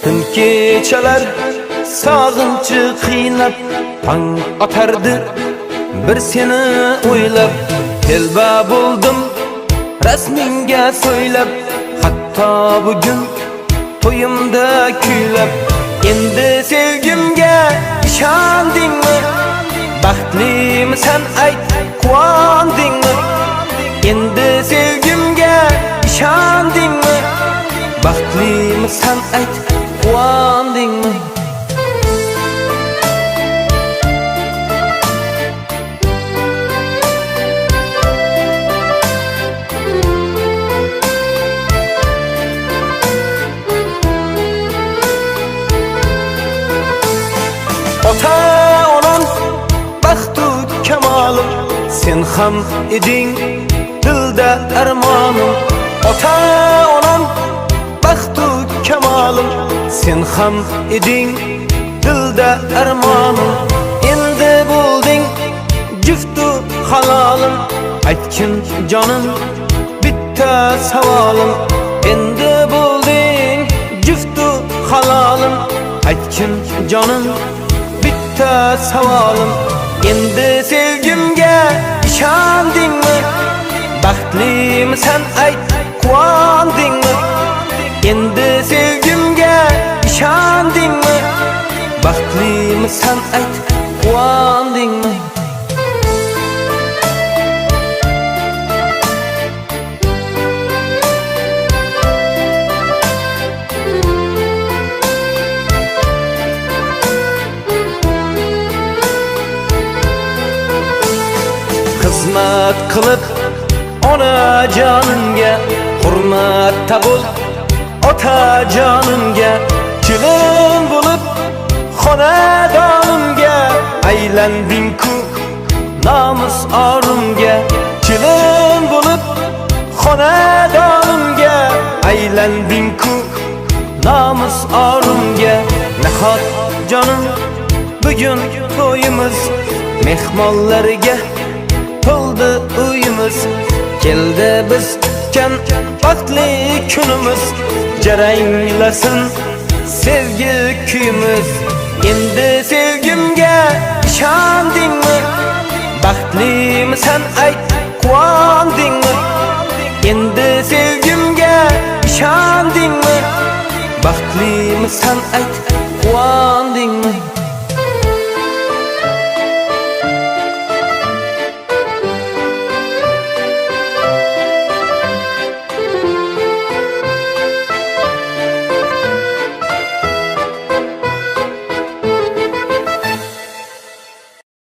Tün kechalar sog'inchi qiynab tong otardi bir seni o'ylab telba bo'ldim rasmingga so'ylab hatto bugun to'yimda kuylab endi sevgimga ishondingmi baxtlimisan ayt quvondingmi endi sevgimga ishondingmi baxtlimisan ayt quvondingmi Ota-onam baxtu kamalim sen ham eding dilda armonim Ota-onam baxtu kamalim sen ham eding dilda armonim endi bo'lding juftu halolim aytgin jonim bitta savolim endi bo'lding juftu halolim aytgin jonim bitta savolim endi sevgimga ishondingmi baxtlimisan ayt quvondingmi endi sevgimga ishondingmi baxtlimisan ayt quvondingmi xizmat qilib ona jonimga hurmatda bo'l ota jonimga kelin bo'lib xonadonimga aylanding-ku nomus orimga kelin bo'lib xonadonimga aylanding-ku nomus orimga nahot jonim bugun to'yimiz mehmonlarga to'ldi uyimiz keldi biz kutgan baxtli kunimiz jaranglasin sevgi kuyimiz endi sevgimga ishondingmi baxtlimisan ayt quvondingmi endi sevgimga ishondingmi baxtlimisan ayt quvondingmi